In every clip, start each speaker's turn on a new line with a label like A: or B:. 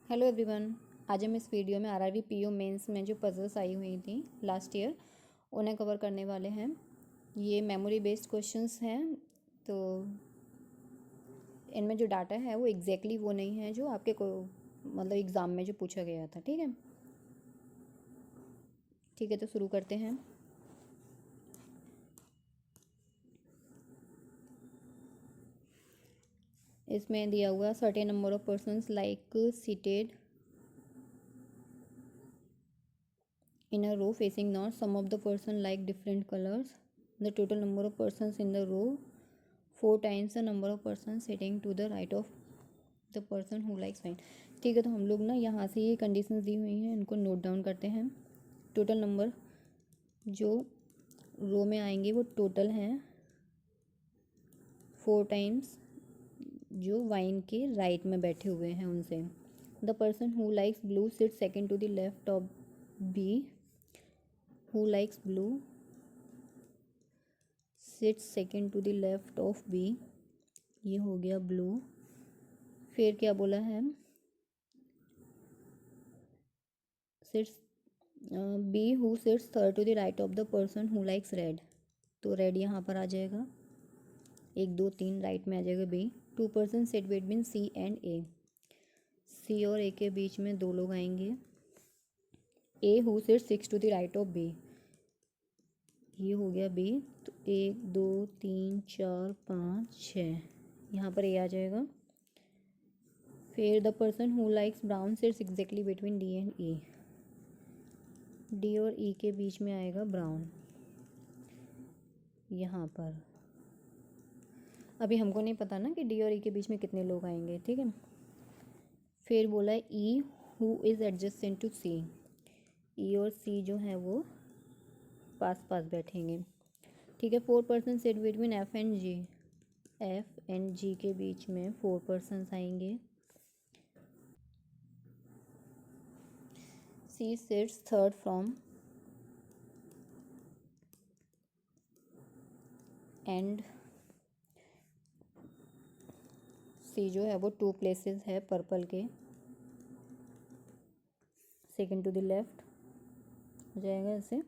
A: Hello everyone. आज हम इस वीडियो में आरआरबी पीओ मेंस में जो पजल्स आई हुई थी लास्ट ईयर उन्हें कवर करने वाले हैं। ये मेमोरी बेस्ड क्वेश्चंस हैं, तो इनमें जो डाटा है वो एग्जैक्टली वो नहीं है जो आपके को मतलब एग्ज़ाम में जो पूछा गया था। ठीक है, ठीक है, तो शुरू करते हैं। इसमें दिया हुआ certain number of persons like seated in a row facing north. Some of the person like different colors. The total number of persons in the row 4 times the number of persons sitting to the right of the person who likes wine. ठीक है, तो हम लोग ना यहाँ से ये conditions दी हुई हैं, इनको नोट डाउन करते हैं। टोटल नंबर जो रो में आएंगे वो टोटल हैं 4 टाइम्स जो वाइन के राइट में बैठे हुए हैं उनसे। The person who likes blue sit second to the left of B. Who likes blue sits second to the left of B। ये हो गया ब्लू। फिर क्या बोला है, seats B who sits third to the right of the person who likes red। तो red यहाँ पर आ जाएगा, 1 2 3 राइट में आ जाएगा B। 2 person sit between C and A। C और A के बीच में 2 लोग आएंगे। A who sits 6 to the right of B। ये हो गया बी। तो 1 2 3 4 5 6 यहाँ पर ए आ जाएगा। फिर the person who likes brown sits exactly between D and E. D और ई के बीच में आएगा ब्राउन यहाँ पर। अभी हमको नहीं पता ना कि डी और ई के बीच में कितने लोग आएंगे। ठीक है, फिर बोला है E who is adjacent to C. E और सी जो है वो पास पास बैठेंगे। ठीक है, 4 person sit between F and G. F and G के बीच में 4 पर्सन्स आएंगे। C sits third from end C जो है वो 2 प्लेसेस है पर्पल के, सेकेंड टू द लेफ्ट हो जाएगा ऐसे।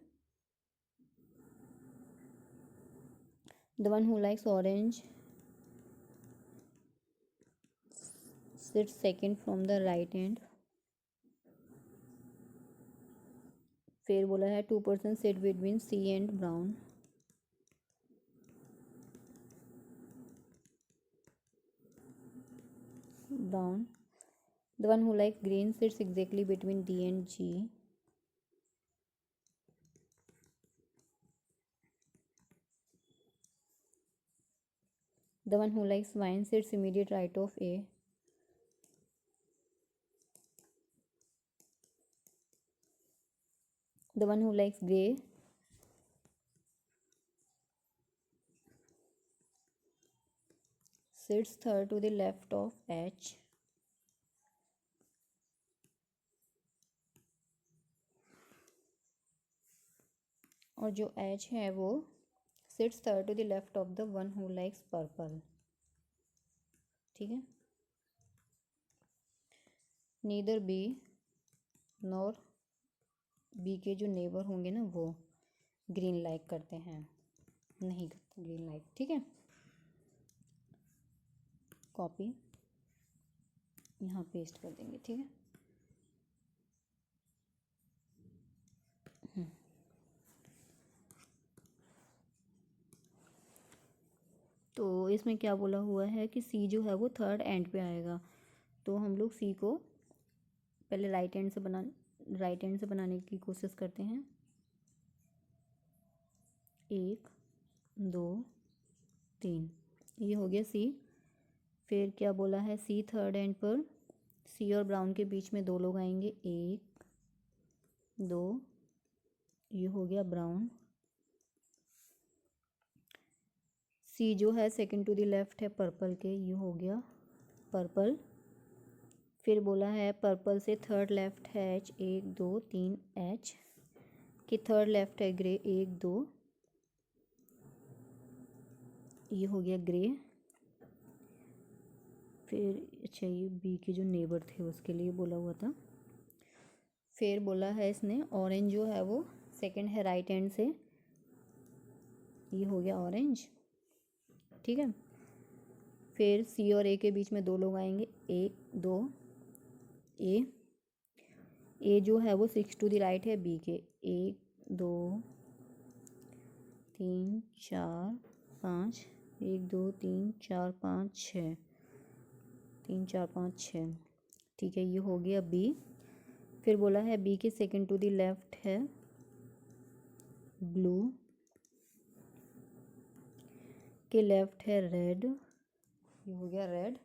A: The one who likes orange sits second from the right end. फिर बोला है 2 person sit between C and brown. Brown. The one who likes green sits exactly between D and G. The one who likes wine sits immediate right of A। The one who likes grey sits third to the left of H। और जो H है वो sits third to the left of the one who likes purple। ठीक है, neither B nor B के जो neighbour होंगे ना वो ग्रीन लाइक करते हैं, नहीं करते ग्रीन लाइक। ठीक है, कॉपी यहाँ पेस्ट कर देंगे। ठीक है, तो इसमें क्या बोला हुआ है कि सी जो है वो थर्ड एंड पे आएगा। तो हम लोग सी को पहले राइट हैंड से बनाने की कोशिश करते हैं। 1 2 3 ये हो गया सी। फिर क्या बोला है, सी थर्ड एंड पर सी और ब्राउन के बीच में 2 लोग आएंगे। 1 2 ये हो गया ब्राउन। सी जो है सेकंड टू द लेफ्ट है पर्पल के, ये हो गया पर्पल। फिर बोला है पर्पल से थर्ड लेफ्ट है एच। 1 2 3 एच की थर्ड लेफ्ट है ग्रे। 1 2 ये हो गया ग्रे। फिर अच्छा ये बी के जो नेबर थे उसके लिए बोला हुआ था। फिर बोला है इसने ऑरेंज जो है वो सेकंड है राइट हैंड से, ये हो गया ऑरेंज, ठीक है। फिर सी और ए के बीच में दो लोग आएंगे, एक दो, ए जो है वो 6 टू द राइट है बी के, 1 2 3 4 5, 1 2 3 4 5 6, 3 4 5 6, ठीक है, ये हो गया बी। फिर बोला है बी के सेकंड टू द लेफ्ट है ब्लू, के लेफ्ट है रेड, ये हो गया रेड।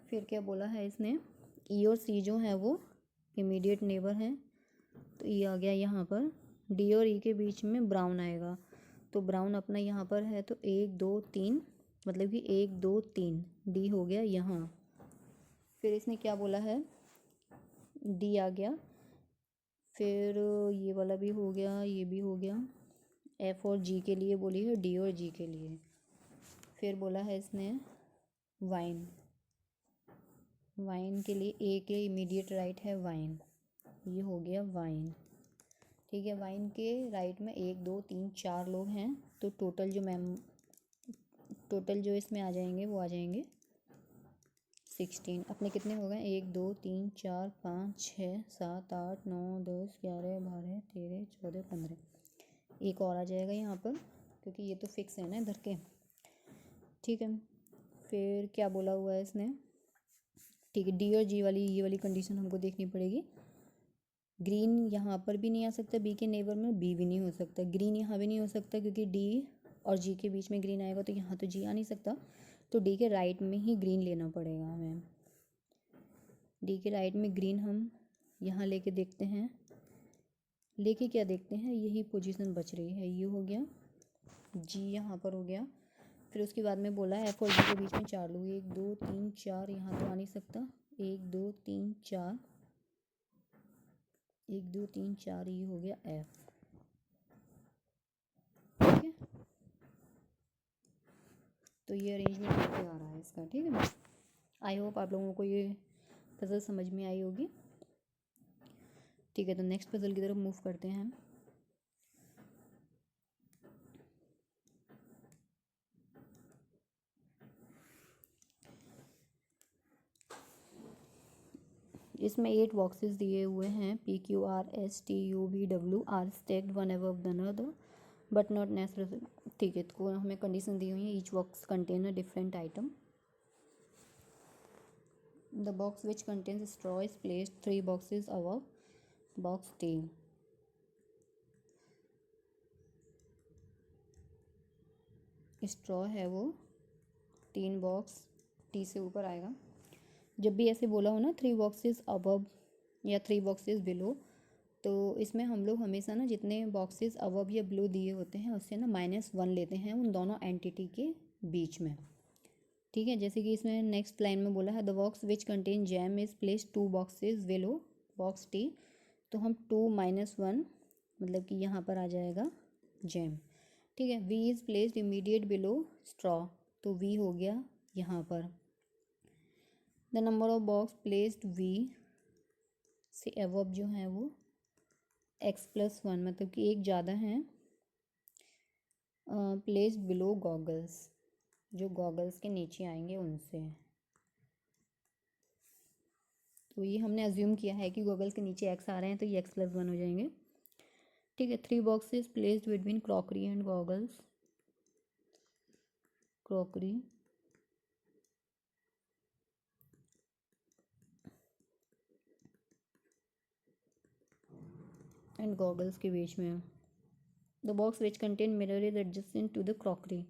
A: फिर क्या बोला है इसने, ई और सी जो है वो इमीडिएट नेबर हैं, तो ई आ गया यहाँ पर। डी और ई के बीच में ब्राउन आएगा, तो ब्राउन अपना यहाँ पर है, तो 1 2 3, मतलब कि 1 2 3, डी हो गया यहाँ। फिर इसने क्या बोला है, डी आ गया। फिर ये वाला भी हो गया, ये भी हो गया। एफ और जी के लिए बोली है, डी और जी के लिए। फिर बोला है इसने वाइन, वाइन के लिए ए के इमीडिएट राइट है वाइन, ये हो गया वाइन, ठीक है। वाइन के राइट में 1 2 3 4 लोग हैं, तो टोटल जो इसमें आ जाएंगे वो आ जाएंगे 16। अपने कितने हो गए, 1 2 3 4 5 6 7 8 9 10 11 12 13 14 15, एक और आ जाएगा यहाँ पर क्योंकि ये तो फिक्स है ना इधर के, ठीक है। फिर क्या बोला हुआ है इसने, ठीक है, डी और जी वाली ये वाली कंडीशन हमको देखनी पड़ेगी। ग्रीन यहाँ पर भी नहीं आ सकता बी के नेबर में, बी भी नहीं हो सकता, ग्रीन यहाँ भी नहीं हो सकता क्योंकि डी और जी के बीच में ग्रीन आएगा, तो यहाँ तो जी आ नहीं सकता, तो डी के राइट में ही ग्रीन लेना पड़ेगा हमें। डी के राइट में ग्रीन हम यहाँ लेके देखते हैं, लेके क्या देखते हैं, यही पोजीशन बच रही है, ये हो गया जी यहाँ पर हो गया। फिर उसके बाद में बोला है एफ और जी के बीच में 4 लोग, 1 2 3 4, यहाँ तो आ नहीं सकता, 1 2 3 4, 1 2 3 4, ये हो गया एफ, ठीक है। तो ये अरेंजमेंट करके आ रहा है इसका, ठीक है। आई होप आप लोगों को ये पजल समझ में आई होगी, ठीक है। तो नेक्स्ट पजल की तरफ मूव करते हैं हम। इसमें 8 बॉक्सेस दिए हुए हैं, P Q R S T U V W R stacked one above the another but not necessary, ठीक है। तो हमें कंडीशन दी हुई है, each box contain a different item, the box which contains straw is placed 3 boxes above box T, straw है वो 3 box T से ऊपर आएगा। जब भी ऐसे बोला हो ना 3 बॉक्सेस अबव या 3 बॉक्सेस बिलो, तो इसमें हम लोग हमेशा ना जितने बॉक्सेस अबव या बिलो दिए होते हैं उससे ना -1 लेते हैं उन दोनों एंटिटी के बीच में, ठीक है। जैसे कि इसमें नेक्स्ट लाइन में बोला है the box which contain jam is place 2 boxes below box T, तो हम 2 -1 मतलब कि यहाँ पर आ जाएगा जैम, ठीक है। V is placed immediate below straw, तो वी हो गया यहाँ पर। The number of box placed V से अबव जो है वो x+1, मतलब कि एक ज़्यादा है प्लेस्ड बिलो गॉगल्स, जो गॉगल्स के नीचे आएंगे उनसे, तो ये हमने अज्यूम किया है कि गॉगल्स के नीचे x आ रहे हैं तो ये x+1 हो जाएंगे, ठीक है। 3 boxes placed between crockery and goggles, crockery and goggles के बीच में, the box which contain mirror is adjacent to the crockery,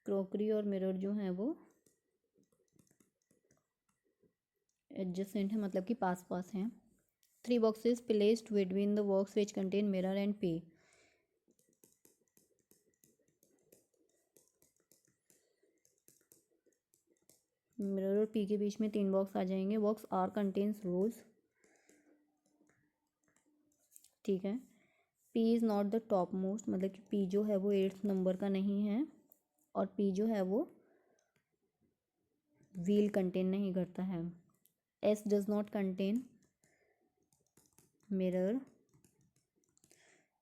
A: crockery और मिरर जो है वो एडजेसेंट है, मतलब कि पास पास हैं। 3 boxes placed between the box which contain mirror and P, mirror और पी के बीच में 3 बॉक्स आ जाएंगे। बॉक्स आर कंटेन्स रोज, ठीक है। P is not the top most, मतलब कि पी जो है वो 8th नंबर का नहीं है, और पी जो है वो व्हील कंटेन नहीं करता है। S does not contain mirror,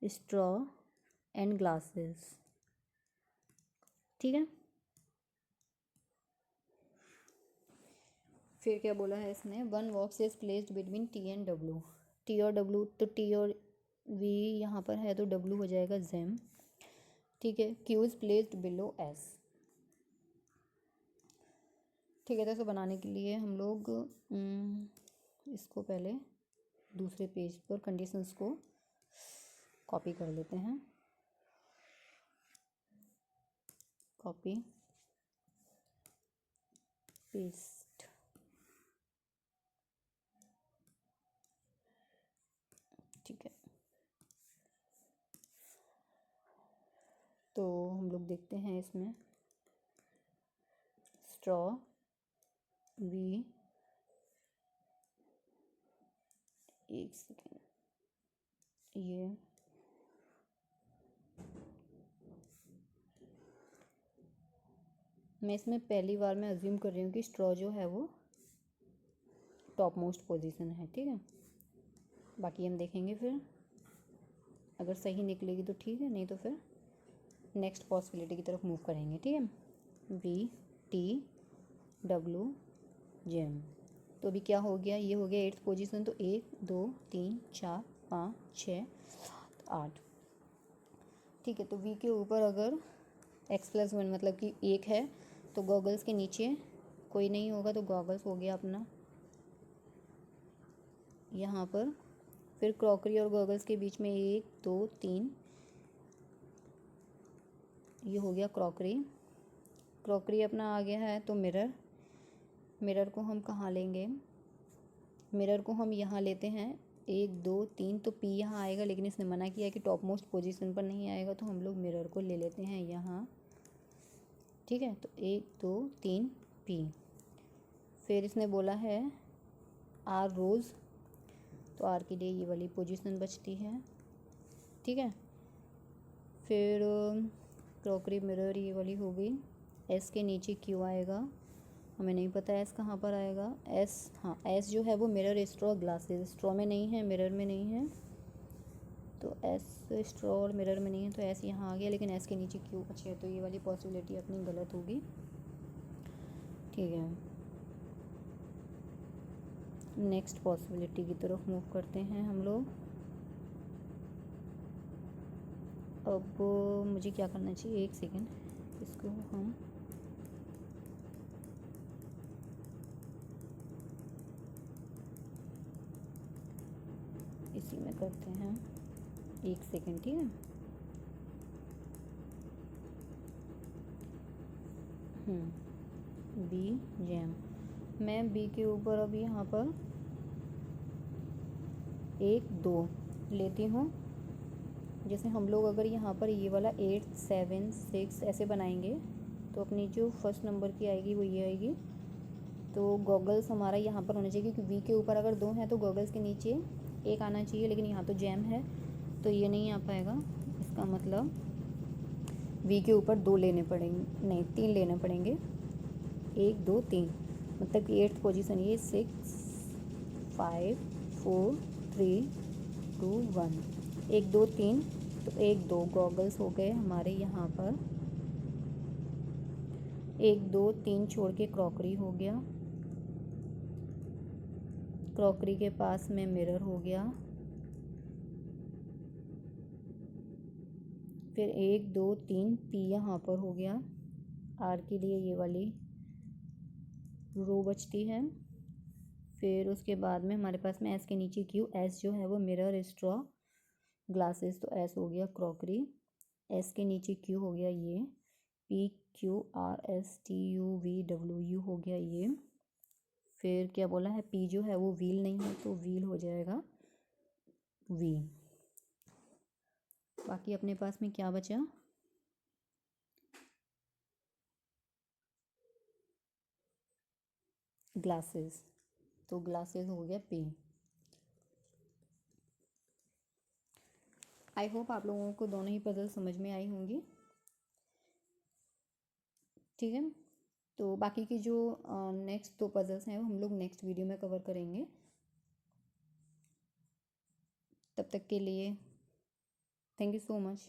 A: straw and glasses. ठीक है, फिर क्या बोला है इसने, one box is placed between T and W. T और डब्ल्यू, तो टी और वी यहाँ पर है तो डब्ल्यू हो जाएगा जेम। ठीक है, Q is placed below S. ठीक है, तो इसे बनाने के लिए हम लोग इसको पहले दूसरे पेज पर कंडीशंस को कॉपी कर लेते हैं। Copy paste. ठीक है, तो हम लोग देखते हैं इसमें स्ट्रॉ वी, एक सेकेंड, ये मैं इसमें पहली बार मैं अज्यूम कर रही हूँ कि स्ट्रॉ जो है वो टॉप मोस्ट पोजीशन है। ठीक है, बाकी हम देखेंगे फिर, अगर सही निकलेगी तो ठीक है, नहीं तो फिर नेक्स्ट पॉसिबिलिटी की तरफ मूव करेंगे। ठीक है, वी टी डब्ल्यू जेम। तो अभी क्या हो गया, ये हो गया 8th पोजीशन। तो 1 2 3 4 5 6 7 8। ठीक है, तो वी के ऊपर अगर x+1 मतलब कि 1 है तो गॉगल्स के नीचे कोई नहीं होगा, तो गॉगल्स हो गया अपना यहाँ पर। फिर क्रॉकरी और गॉगल्स के बीच में 1 2 3, ये हो गया क्रॉकरी। क्रॉकरी अपना आ गया है, तो मिरर, मिरर को हम कहाँ लेंगे, मिरर को हम यहाँ लेते हैं 1 2 3। तो पी यहाँ आएगा, लेकिन इसने मना किया कि टॉप मोस्ट पोजीशन पर नहीं आएगा, तो हम लोग मिरर को ले लेते हैं यहाँ। ठीक है, तो 1 2 3 पी। फिर इसने बोला है आर रोज़, तो आर के लिए ये वाली पोजीशन बचती है। ठीक है, फिर क्रॉकरी मिरर ये वाली हो गई। एस के नीचे क्यू आएगा, हमें नहीं पता एस कहाँ पर आएगा। एस, हाँ एस जो है वो मिरर स्ट्रॉ ग्लासेस, स्ट्रॉ में नहीं है, मिरर में नहीं है, तो एस स्ट्रॉ और मिरर में नहीं है, तो एस यहाँ आ गया, लेकिन एस के नीचे क्यू बची है, तो ये वाली पॉसिबिलिटी अपनी गलत होगी। ठीक है, नेक्स्ट पॉसिबिलिटी की तरफ मूव करते हैं हम लोग। अब मुझे क्या करना चाहिए, एक सेकेंड, इसको हम इसी में करते हैं, एक सेकेंड। ठीक है, बी जैम, मैं बी के ऊपर अब यहाँ पर 1 2 लेती हूँ। जैसे हम लोग अगर यहाँ पर ये वाला 8 7 6 ऐसे बनाएंगे, तो अपनी जो फर्स्ट नंबर की आएगी वो ये आएगी। तो गॉगल्स हमारा यहाँ पर होना चाहिए, क्योंकि वी के ऊपर अगर 2 हैं तो गॉगल्स के नीचे 1 आना चाहिए, लेकिन यहाँ तो जैम है तो ये नहीं आ पाएगा। इसका मतलब वी के ऊपर 2 लेने पड़ेंगे, नहीं 3 लेने पड़ेंगे, 1 2 3, मतलब कि 8th पोजीशन ये 6 5 4 3 2 1, 1 2 3, तो 1 2 गॉगल्स हो गए हमारे यहाँ पर। 1 2 3 छोड़ के क्रॉकरी हो गया, क्रॉकरी के पास में मिरर हो गया। फिर 1 2 3 पी यहाँ पर हो गया, आर के लिए ये वाली रो बचती है। फिर उसके बाद में हमारे पास में एस के नीचे क्यू, एस जो है वो मिरर स्ट्रॉ ग्लासेस, तो एस हो गया क्रॉकरी। एस के नीचे क्यू हो गया ये, P Q R S T U V W you हो गया ये। फिर क्या बोला है, पी जो है वो व्हील नहीं है, तो व्हील हो जाएगा वी। बाकी अपने पास में क्या बचा, ग्लासेस, तो ग्लासेस हो गया पी। आई होप आप लोगों को दोनों ही पजल समझ में आई होंगी। ठीक है, तो बाकी की जो नेक्स्ट दो पजल्स हैं वो हम लोग नेक्स्ट वीडियो में कवर करेंगे। तब तक के लिए थैंक यू सो मच।